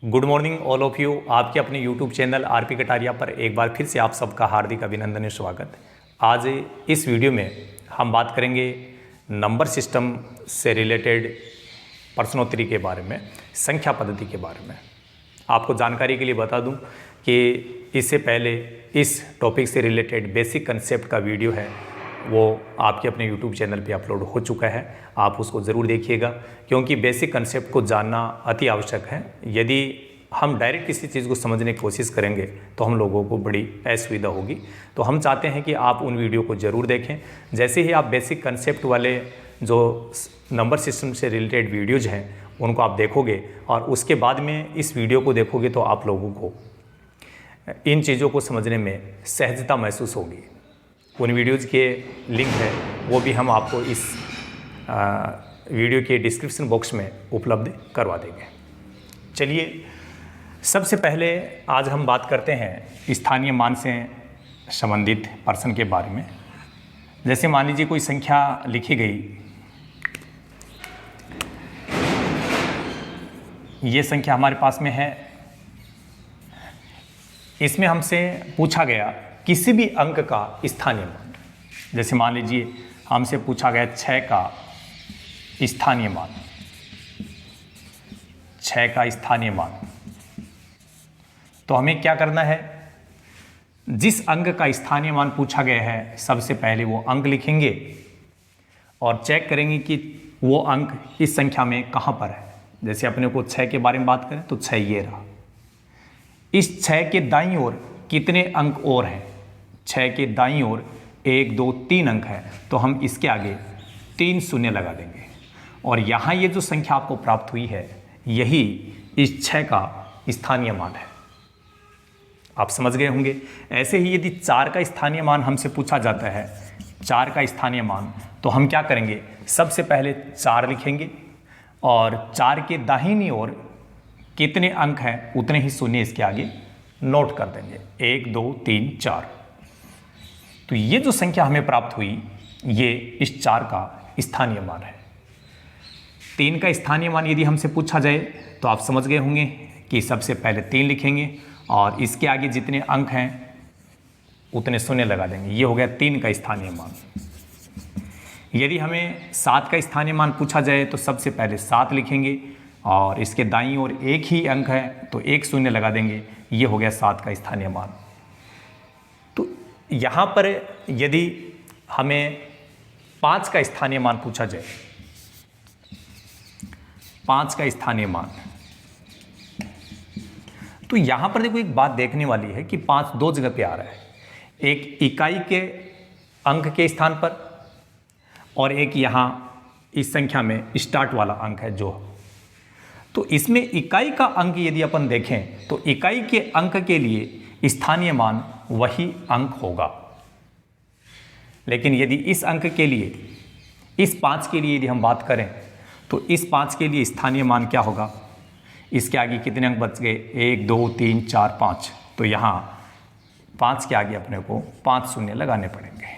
Good morning all of you. आपके अपने YouTube channel RP Kataria पर एक बार फिर से आप सबका हार्दिक अभिनंदन और स्वागत। आज इस वीडियो में हम बात करेंगे नंबर सिस्टम से रिलेटेड प्रश्नोत्तरी के बारे में, संख्या पद्धति के बारे में। आपको जानकारी के लिए बता दूं कि इससे पहले इस टॉपिक से रिलेटेड बेसिक कंसेप्ट का वीडियो है, वो आपके अपने YouTube चैनल पे अपलोड हो चुका है। आप उसको ज़रूर देखिएगा, क्योंकि बेसिक कंसेप्ट को जानना अति आवश्यक है। यदि हम डायरेक्ट किसी चीज़ को समझने की कोशिश करेंगे तो हम लोगों को बड़ी असुविधा होगी। तो हम चाहते हैं कि आप उन वीडियो को ज़रूर देखें। जैसे ही आप बेसिक कंसेप्ट वाले जो नंबर सिस्टम से रिलेटेड वीडियोज़ हैं उनको आप देखोगे और उसके बाद में इस वीडियो को देखोगे तो आप लोगों को इन चीज़ों को समझने में सहजता महसूस होगी। उन वीडियोज़ के लिंक है वो भी हम आपको इस वीडियो के डिस्क्रिप्शन बॉक्स में उपलब्ध करवा देंगे। चलिए, सबसे पहले आज हम बात करते हैं स्थानीय मान से संबंधित प्रश्न के बारे में। जैसे मान लीजिए कोई संख्या लिखी गई, ये संख्या हमारे पास में है। इसमें हमसे पूछा गया किसी भी अंक का स्थानीय मान। जैसे मान लीजिए हमसे पूछा गया 6 का स्थानीय मान, 6 का स्थानीय मान। तो हमें क्या करना है, जिस अंक का स्थानीय मान पूछा गया है सबसे पहले वो अंक लिखेंगे और चेक करेंगे कि वो अंक इस संख्या में कहाँ पर है। जैसे अपने को 6 के बारे में बात करें तो 6 ये रहा। इस 6 के दाईं ओर कितने अंक और हैं? 6 के दाईं ओर 1, 2, 3 अंक है, तो हम इसके आगे 3 शून्य लगा देंगे और यहाँ ये जो संख्या आपको प्राप्त हुई है यही इस 6 का स्थानीय मान है। आप समझ गए होंगे। ऐसे ही यदि 4 का स्थानीय मान हमसे पूछा जाता है, 4 का स्थानीय मान, तो हम क्या करेंगे, सबसे पहले 4 लिखेंगे और 4 के दाहिनी ओर कितने अंक हैं उतने ही शून्य इसके आगे नोट कर देंगे, 1, 2, 3, 4। तो ये जो संख्या हमें प्राप्त हुई ये इस 4 का स्थानीय मान है। 3 का स्थानीय मान यदि हमसे पूछा जाए तो आप समझ गए होंगे कि सबसे पहले 3 लिखेंगे और इसके आगे जितने अंक हैं उतने शून्य लगा देंगे। ये हो गया 3 का स्थानीय मान। यदि हमें 7 का स्थानीय मान पूछा जाए तो सबसे पहले 7 लिखेंगे और इसके दाईं ओर 1 ही अंक है तो 1 शून्य लगा देंगे। ये हो गया 7 का स्थानीय मान। तो यहाँ पर यदि हमें 5 का स्थानीय मान पूछा जाए, 5 का स्थानीय मान, तो यहाँ पर देखो एक बात देखने वाली है कि 5 दो जगह पे आ रहा है। एक इकाई के अंक के स्थान पर और एक यहाँ इस संख्या में स्टार्ट वाला अंक है जो। तो इसमें इकाई का अंक यदि अपन देखें तो इकाई के अंक के लिए स्थानीय मान वही अंक होगा। लेकिन यदि इस अंक के लिए, इस 5 के लिए यदि हम बात करें तो इस 5 के लिए स्थानीय मान क्या होगा, इसके आगे कितने अंक बच गए, 1, 2, 3, 4, 5। तो यहाँ 5 के आगे अपने को 5 शून्य लगाने पड़ेंगे।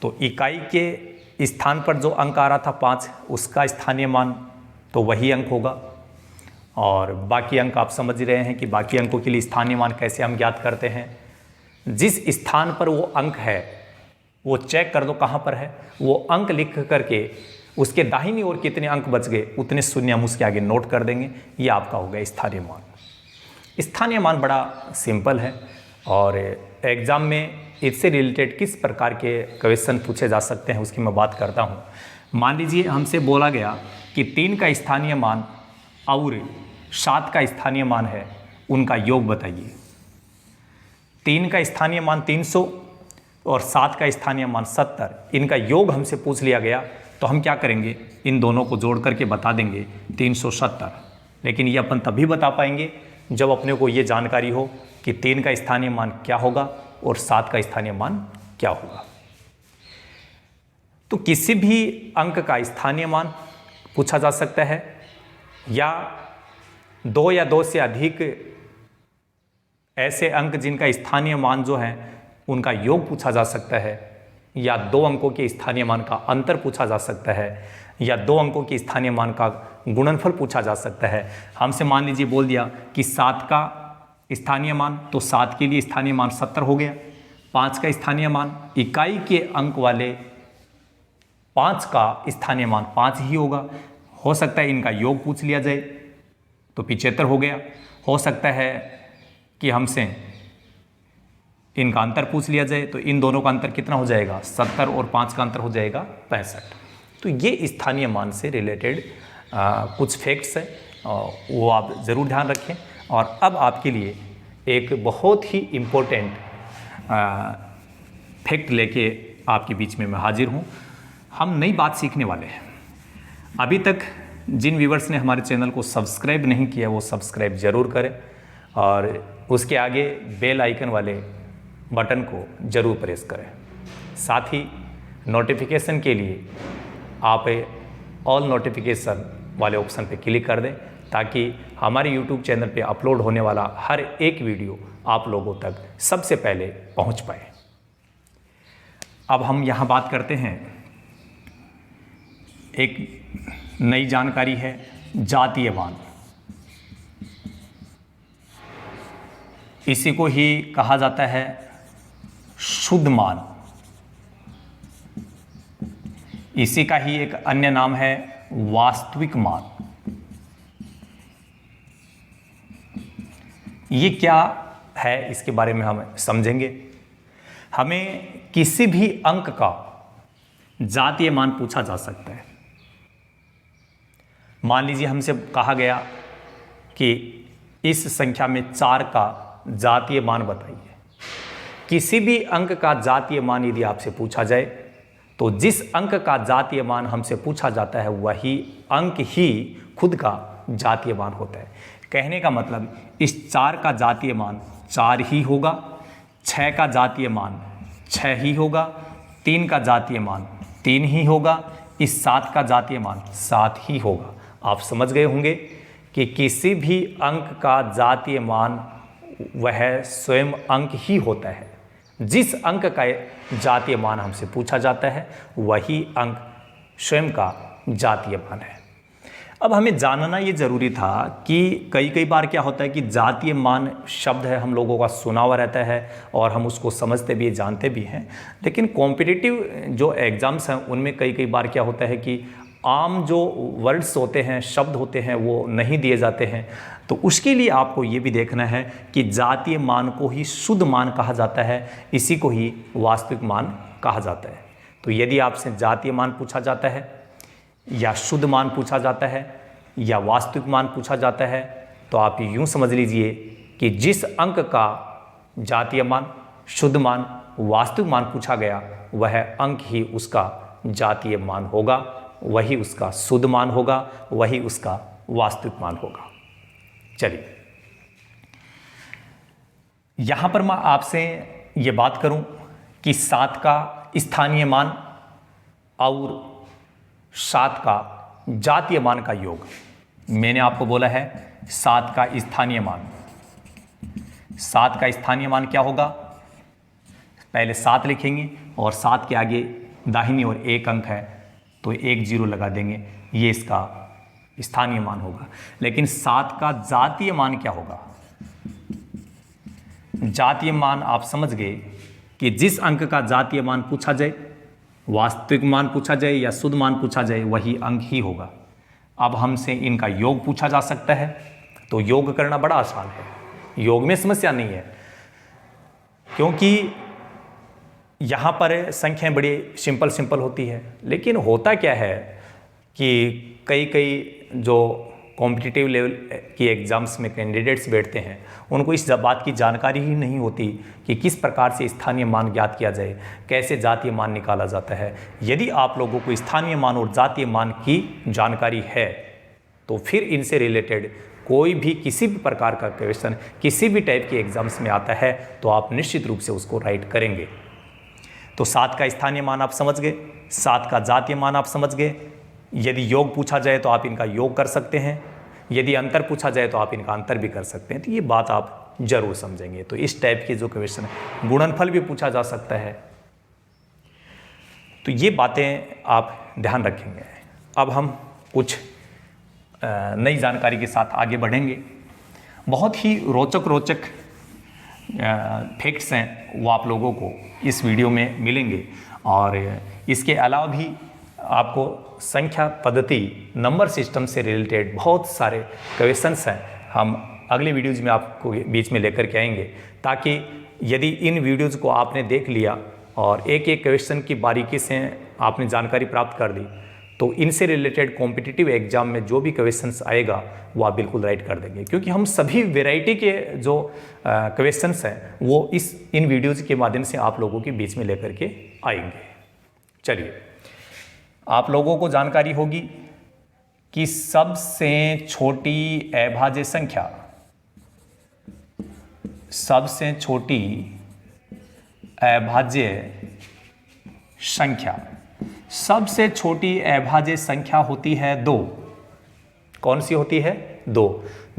तो इकाई के स्थान पर जो अंक आ रहा था 5, उसका स्थानीय मान तो वही अंक होगा। और बाकी अंक आप समझ रहे हैं कि बाकी अंकों के लिए स्थानीय मान कैसे हम ज्ञात करते हैं। जिस स्थान पर वो अंक है वो चेक कर दो कहाँ पर है, वो अंक लिख करके उसके दाहिनी ओर कितने अंक बच गए उतने शून्य हम उसके आगे नोट कर देंगे। ये आपका हो गया स्थानीय मान। स्थानीय मान बड़ा सिंपल है और एग्जाम में इससे रिलेटेड किस प्रकार के क्वेश्चन पूछे जा सकते हैं उसकी मैं बात करता हूँ। मान लीजिए हमसे बोला गया कि 3 का स्थानीय मान और 7 का स्थानीय मान है, उनका योग बताइए। 3 का स्थानीय मान 300 और 7 का स्थानीय मान 70, इनका योग हमसे पूछ लिया गया तो हम क्या करेंगे, इन दोनों को जोड़ करके बता देंगे 370। लेकिन ये अपन तभी बता पाएंगे जब अपने को ये जानकारी हो कि 3 का स्थानीय मान क्या होगा और 7 का स्थानीय मान क्या होगा। तो किसी भी अंक का स्थानीय मान पूछा जा सकता है या 2 या 2 से अधिक ऐसे अंक जिनका स्थानीय मान जो है उनका योग पूछा जा सकता है, या 2 अंकों के स्थानीय मान का अंतर पूछा जा सकता है, या 2 अंकों के स्थानीय मान का गुणनफल पूछा जा सकता है। हमसे मान लीजिए बोल दिया कि 7 का स्थानीय मान, तो 7 के लिए स्थानीय मान 70 हो गया। 5 का स्थानीय मान, इकाई के अंक वाले 5 का स्थानीय मान 5 ही होगा। हो सकता है इनका योग पूछ लिया जाए तो 75 हो गया। हो सकता है कि हमसे इनका अंतर पूछ लिया जाए तो इन दोनों का अंतर कितना हो जाएगा, 70 और 5 का अंतर हो जाएगा 65। तो ये स्थानीय मान से रिलेटेड कुछ फैक्ट्स हैं, वो आप ज़रूर ध्यान रखें। और अब आपके लिए एक बहुत ही इम्पोर्टेंट फैक्ट लेके आपके बीच में मैं हाजिर हूँ। हम नई बात सीखने वाले हैं। अभी तक जिन व्यूवर्स ने हमारे चैनल को सब्सक्राइब नहीं किया वो सब्सक्राइब ज़रूर करें और उसके आगे बेल आइकन वाले बटन को ज़रूर प्रेस करें। साथ ही नोटिफिकेशन के लिए आप ऑल नोटिफिकेशन वाले ऑप्शन पे क्लिक कर दें ताकि हमारे यूट्यूब चैनल पे अपलोड होने वाला हर एक वीडियो आप लोगों तक सबसे पहले पहुंच पाए। अब हम यहाँ बात करते हैं, एक नई जानकारी है जातीय मान। इसी को ही कहा जाता है शुद्ध मान। इसी का ही एक अन्य नाम है वास्तविक मान। ये क्या है इसके बारे में हम समझेंगे। हमें किसी भी अंक का जातीय मान पूछा जा सकता है। मान लीजिए हमसे कहा गया कि इस संख्या में 4 का जातीय मान बताइए। किसी भी अंक का जातीय मान यदि आपसे पूछा जाए तो जिस अंक का जातीय मान हमसे पूछा जाता है वही अंक ही खुद का जातीय मान होता है। कहने का मतलब इस 4 का जातीय मान 4 ही होगा, 6 का जातीय मान 6 ही होगा, 3 का जातीय मान 3 ही होगा, इस 7 का जातीय मान 7 ही होगा। आप समझ गए होंगे कि किसी भी अंक का जातीय मान वह स्वयं अंक ही होता है। जिस अंक का जातीय मान हमसे पूछा जाता है वही अंक स्वयं का जातीय मान है। अब हमें जानना ये ज़रूरी था कि कई बार क्या होता है कि जातीय मान शब्द है हम लोगों का सुना हुआ रहता है और हम उसको समझते भी जानते भी हैं, लेकिन कॉम्पिटिटिव जो एग्ज़ाम्स हैं उनमें कई बार क्या होता है कि आम जो वर्ड्स होते हैं, शब्द होते हैं, वो नहीं दिए जाते हैं। तो उसके लिए आपको ये भी देखना है कि जातीय मान को ही शुद्ध मान कहा जाता है, इसी को ही वास्तविक मान कहा जाता है। तो यदि आपसे जातीय मान पूछा जाता है या शुद्ध मान पूछा जाता है या वास्तविक मान पूछा जाता है तो आप यूँ समझ लीजिए कि जिस अंक का जातीय मान, शुद्ध मान, वास्तविक मान पूछा गया वह अंक ही उसका जातीय मान होगा, वही उसका शुद्ध मान होगा, वही उसका वास्तविक मान होगा। चलिए यहाँ पर मैं आपसे ये बात करूं कि 7 का स्थानीय मान और 7 का जातीय मान का योग। मैंने आपको बोला है 7 का स्थानीय मान। 7 का स्थानीय मान क्या होगा, पहले 7 लिखेंगे और 7 के आगे दाहिनी ओर एक अंक है तो 1 0 लगा देंगे, ये इसका स्थानीय मान होगा। लेकिन 7 का जातीय मान क्या होगा। जातीय मान आप समझ गए कि जिस अंक का जातीय मान पूछा जाए, वास्तविक मान पूछा जाए या शुद्ध मान पूछा जाए वही अंक ही होगा। अब हमसे इनका योग पूछा जा सकता है तो योग करना बड़ा आसान है, योग में समस्या नहीं है, क्योंकि यहाँ पर संख्याएं बड़ी सिंपल होती है। लेकिन होता क्या है कि कई जो कॉम्पिटिटिव लेवल की एग्ज़ाम्स में कैंडिडेट्स बैठते हैं उनको इस बात की जानकारी ही नहीं होती कि किस प्रकार से स्थानीय मान ज्ञात किया जाए, कैसे जातीय मान निकाला जाता है। यदि आप लोगों को स्थानीय मान और जातीय मान की जानकारी है तो फिर इनसे रिलेटेड कोई भी किसी भी प्रकार का क्वेश्चन किसी भी टाइप के एग्ज़ाम्स में आता है तो आप निश्चित रूप से उसको राइट करेंगे। तो 7 का स्थानीय मान आप समझ गए, 7 का जातीय मान आप समझ गए। यदि योग पूछा जाए तो आप इनका योग कर सकते हैं, यदि अंतर पूछा जाए तो आप इनका अंतर भी कर सकते हैं। तो ये बात आप जरूर समझेंगे। तो इस टाइप के जो क्वेश्चन है, गुणनफल भी पूछा जा सकता है, तो ये बातें आप ध्यान रखेंगे। अब हम कुछ नई जानकारी के साथ आगे बढ़ेंगे। बहुत ही रोचक फैक्ट्स हैं वो आप लोगों को इस वीडियो में मिलेंगे, और इसके अलावा भी आपको संख्या पद्धति नंबर सिस्टम से रिलेटेड बहुत सारे क्वेश्चंस हैं, हम अगले वीडियोज़ में आपको बीच में लेकर के आएंगे, ताकि यदि इन वीडियोज़ को आपने देख लिया और एक एक क्वेश्चन की बारीकी से आपने जानकारी प्राप्त कर दी, तो इनसे रिलेटेड कॉम्पिटिटिव एग्जाम में जो भी क्वेश्चंस आएगा वो आप बिल्कुल राइट कर देंगे, क्योंकि हम सभी वैरायटी के जो क्वेश्चंस हैं वो इन वीडियोज़ के माध्यम से आप लोगों के बीच में लेकर के आएंगे। चलिए, आप लोगों को जानकारी होगी कि सबसे छोटी अभाज्य संख्या, सबसे छोटी अभाज्य संख्या, सबसे छोटी अभाज्य संख्या होती है 2। कौन सी होती है? 2।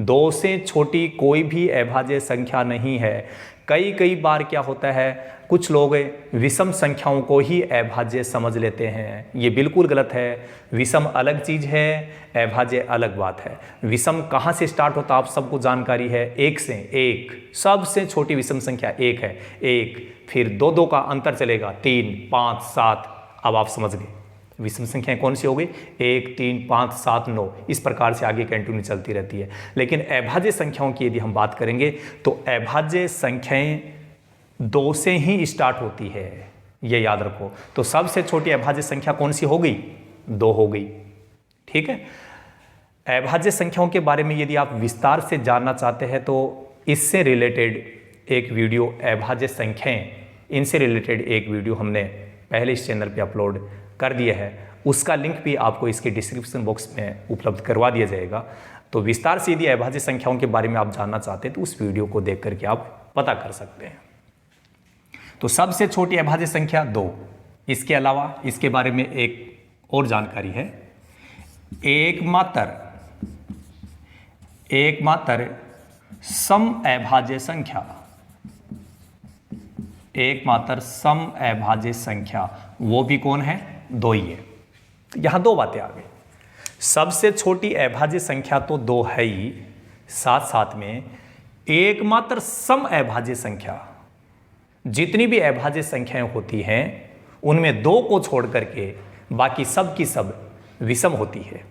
2 से छोटी कोई भी अभाज्य संख्या नहीं है। कई बार क्या होता है, कुछ लोग विषम संख्याओं को ही अभाज्य समझ लेते हैं, ये बिल्कुल गलत है। विषम अलग चीज़ है, अभाज्य अलग बात है। विषम कहाँ से स्टार्ट होता है आप सबको जानकारी है, 1 से। 1 सबसे छोटी विषम संख्या 1 है। 1 फिर 2 का अंतर चलेगा, 3, 5, 7। अब आप समझ गए विषम संख्याएं कौन सी हो गई, 1, 3, 5, 7, 9, इस प्रकार से आगे कंटिन्यू चलती रहती है। लेकिन अभाज्य संख्याओं की यदि हम बात करेंगे तो अभाज्य संख्याएं 2 से ही स्टार्ट होती है, ये याद रखो। तो सबसे छोटी अभाज्य संख्या कौन सी हो गई? 2 हो गई। ठीक है। अभाज्य संख्याओं के बारे में यदि आप विस्तार से जानना चाहते हैं तो इससे रिलेटेड एक वीडियो, अभाज्य संख्याएं, इनसे रिलेटेड एक वीडियो हमने पहले इस चैनल पे अपलोड कर दिया है, उसका लिंक भी आपको इसके डिस्क्रिप्शन बॉक्स में उपलब्ध करवा दिया जाएगा। तो विस्तार से यदि अभाज्य संख्याओं के बारे में आप जानना चाहते हैं तो उस वीडियो को देख करके आप पता कर सकते हैं। तो सबसे छोटी अभाज्य संख्या 2। इसके अलावा इसके बारे में एक और जानकारी है, एकमात्र सम अभाज्य संख्या, एकमात्र सम अभाज्य संख्या, वो भी कौन है? 2 ही है। यहां 2 बातें आ गई। सबसे छोटी अभाज्य संख्या तो 2 है ही, साथ साथ में एकमात्र सम अभाज्य संख्या, जितनी भी अभाज्य संख्याएं होती हैं उनमें 2 को छोड़ करके बाकी सब की सब विषम होती है।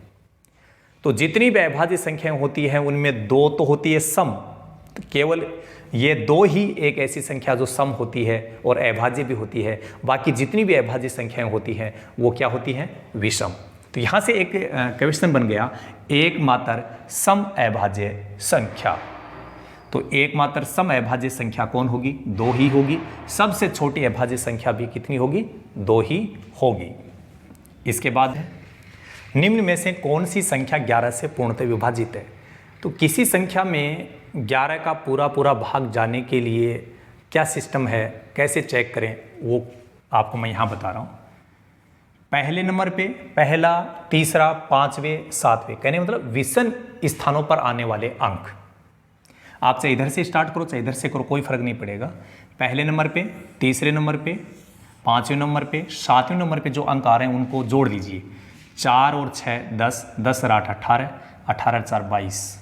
तो जितनी भी अभाज्य संख्याएं होती हैं उनमें 2 तो होती है सम, तो केवल ये 2 ही एक ऐसी संख्या जो सम होती है और अभाज्य भी होती है। बाकी जितनी भी अभाज्य संख्याएं होती हैं वो क्या होती हैं? विषम। तो यहाँ से एक क्वेश्चन बन गया, एकमात्र सम अभाज्य संख्या। तो एकमात्र सम अभाज्य संख्या कौन होगी? 2 ही होगी। सबसे छोटी अभाज्य संख्या भी कितनी होगी? 2 ही होगी। इसके बाद है, निम्न में से कौन सी संख्या 11 से पूर्णतः विभाजित है? तो किसी संख्या में 11 का पूरा भाग जाने के लिए क्या सिस्टम है, कैसे चेक करें, वो आपको मैं यहाँ बता रहा हूँ। पहले नंबर पे पहला, तीसरा, 5वें, 7वें, कहने मतलब विषम स्थानों पर आने वाले अंक। आप चाहे इधर से स्टार्ट करो चाहे इधर से करो, कोई फर्क नहीं पड़ेगा। पहले नंबर पे, तीसरे नंबर पे, 5वें नंबर पे, 7वें नंबर पे जो अंक आ रहे हैं उनको जोड़ दीजिए। 4 और 6 10, 10 और 8 18, 18 और 4 22।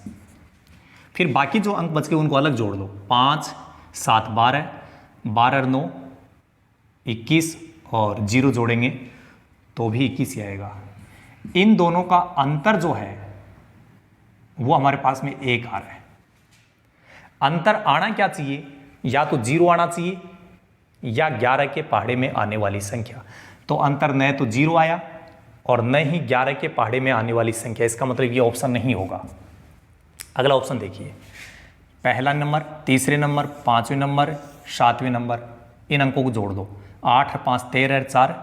फिर बाकी जो अंक बच गए उनको अलग जोड़ लो। 5, 7 12, 12 और 9 21 और 0 जोड़ेंगे तो भी 21 ही आएगा। इन दोनों का अंतर जो है वो हमारे पास में 1 आ रहा है। अंतर आना क्या चाहिए? या तो 0 आना चाहिए या 11 के पहाड़े में आने वाली संख्या। तो अंतर न तो 0 आया और न ही 11 के पहाड़े में आने वाली संख्या, इसका मतलब ये ऑप्शन नहीं होगा। अगला ऑप्शन देखिए, पहला नंबर, तीसरे नंबर, 5वें नंबर, 7वें नंबर, इन अंकों को जोड़ दो। 8 और 5 13 और 4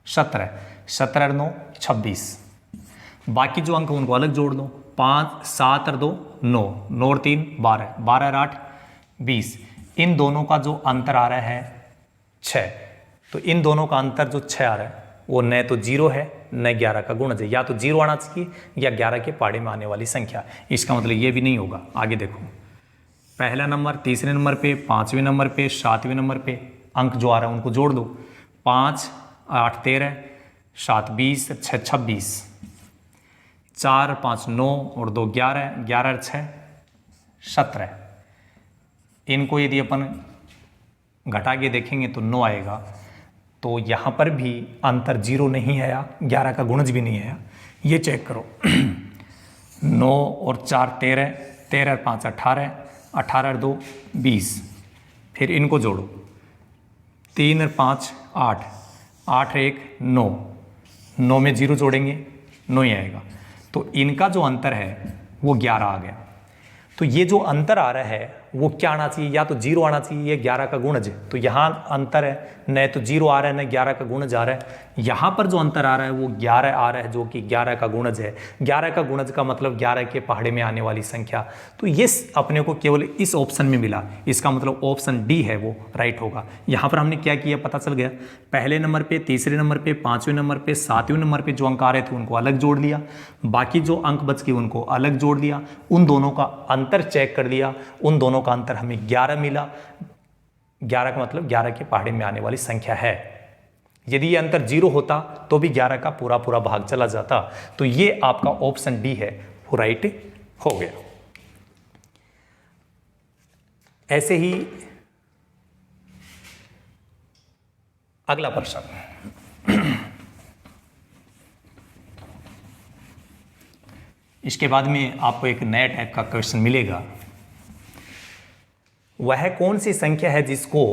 17, 17 और 9 26। बाकी जो अंक उनको अलग जोड़ दो। 5, 7 और 2 9, 9 और 3 12, 12 और 8 20। इन दोनों का जो अंतर आ रहा है 6। तो इन दोनों का अंतर जो 6 आ रहा है वो न तो 0 है न 11 का गुणज है। या तो 0 आना चाहिए या 11 के पहाड़े में आने वाली संख्या। इसका मतलब ये भी नहीं होगा। आगे देखो, पहला नंबर, तीसरे नंबर पे, 5वें नंबर पे, 7वें नंबर पे अंक जो आ रहा है उनको जोड़ दो। 5 8 13, 7 20, 6 26। 4 5 9 और 2 11, 11 6 17। इनको यदि अपन घटा के देखेंगे तो 9 आएगा। तो यहाँ पर भी अंतर 0 नहीं आया, 11 का गुणज भी नहीं आया। ये चेक करो 9 और 4 13, 13 और 5 18, 18 और 2 20। फिर इनको जोड़ो 3 और 5 8, 8 और 1 9, 9 में 0 जोड़ेंगे 9 ही आएगा। तो इनका जो अंतर है वो 11 आ गया। तो ये जो अंतर आ रहा है वो क्या आना चाहिए, या तो 0 आना चाहिए या 11 का गुणज। तो यहाँ अंतर है, न तो 0 आ रहा है न 11 का गुणज आ रहा है। यहाँ पर जो अंतर आ रहा है वो 11 आ रहा है, जो कि 11 का गुणज है। 11 का गुणज का मतलब 11 के पहाड़े में आने वाली संख्या। तो ये अपने को केवल इस ऑप्शन में मिला, इसका मतलब ऑप्शन डी है वो राइट होगा। यहाँ पर हमने क्या किया पता चल गया, पहले नंबर पे, तीसरे नंबर पे, 5वें नंबर पे, 7वें नंबर पे जो अंक आ रहे थे उनको अलग जोड़ लिया, बाकी जो अंक बच गए उनको अलग जोड़ दिया, उन दोनों का अंतर चेक कर लिया, उन दोनों का अंतर हमें 11 मिला। 11 का मतलब 11 के पहाड़े में आने वाली संख्या है। यदि ये अंतर 0 होता तो भी 11 का पूरा पूरा भाग चला जाता। तो ये आपका ऑप्शन डी है वो राइट हो गया। ऐसे ही अगला प्रश्न, इसके बाद में आपको एक नया टाइप का क्वेश्चन मिलेगा। वह कौन सी संख्या है जिसको,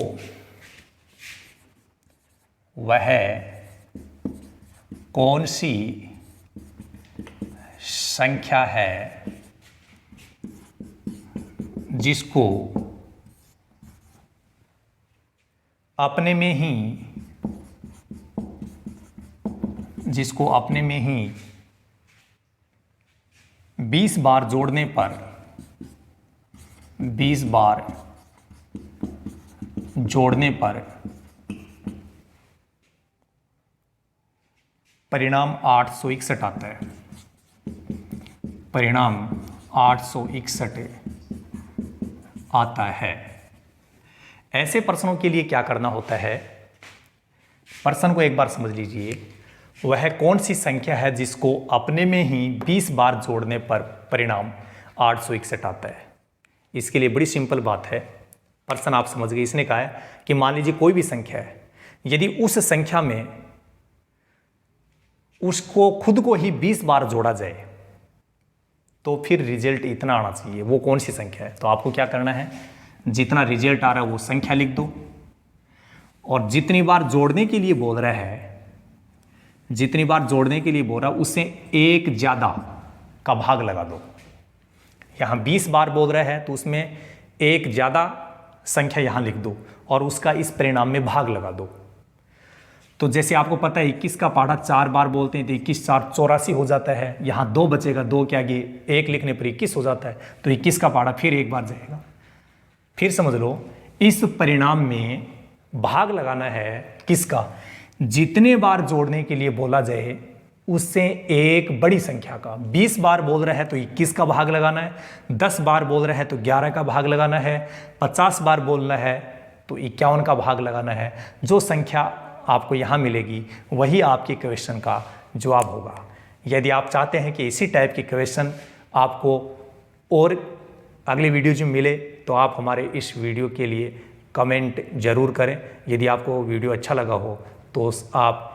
वह कौन सी संख्या है जिसको अपने में ही 20 बार जोड़ने पर, 20 बार जोड़ने पर परिणाम 861 आता है। परिणाम 861 आता है। ऐसे प्रश्नों के लिए क्या करना होता है, प्रश्न को एक बार समझ लीजिए। वह कौन सी संख्या है जिसको अपने में ही 20 बार जोड़ने पर परिणाम 861 आता है। इसके लिए बड़ी सिंपल बात है, प्रश्न आप समझ गए। इसने कहा है कि मान लीजिए कोई भी संख्या है, यदि उस संख्या में उसको खुद को ही 20 बार जोड़ा जाए तो फिर रिजल्ट इतना आना चाहिए। वो कौन सी संख्या है, तो आपको क्या करना है, जितना रिजल्ट आ रहा है वो संख्या लिख दो, और जितनी बार जोड़ने के लिए बोल रहा है, जितनी बार जोड़ने के लिए बोल रहा है उससे एक ज्यादा का भाग लगा दो। यहां 20 बार बोल रहा है तो उसमें एक ज्यादा संख्या यहां लिख दो और उसका इस परिणाम में भाग लगा दो। तो जैसे आपको पता है 21 का पहाड़ा 4 बार बोलते हैं तो 21 4 84 हो जाता है। यहाँ 2 बचेगा, 2 के आगे 1 लिखने पर 21 हो जाता है। तो 21 का पहाड़ा फिर एक बार जाएगा। फिर समझ लो, इस परिणाम में भाग लगाना है किसका, जितने बार जोड़ने के लिए बोला जाए उससे एक बड़ी संख्या का। 20 बार बोल रहा है तो 21 का भाग लगाना है, 10 बार बोल रहा है तो 11 का भाग लगाना है, 50 बार बोलना है तो 51 का भाग लगाना है। जो संख्या आपको यहाँ मिलेगी वही आपके क्वेश्चन का जवाब होगा। यदि आप चाहते हैं कि इसी टाइप के क्वेश्चन आपको और अगले वीडियो में मिले तो आप हमारे इस वीडियो के लिए कमेंट जरूर करें। यदि आपको वीडियो अच्छा लगा हो तो आप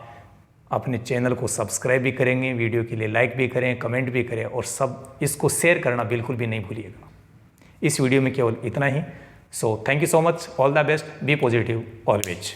अपने चैनल को सब्सक्राइब भी करेंगे, वीडियो के लिए लाइक भी करें, कमेंट भी करें और सब इसको शेयर करना बिल्कुल भी नहीं भूलिएगा। इस वीडियो में केवल इतना ही। So thank you so much, all the best, be positive always.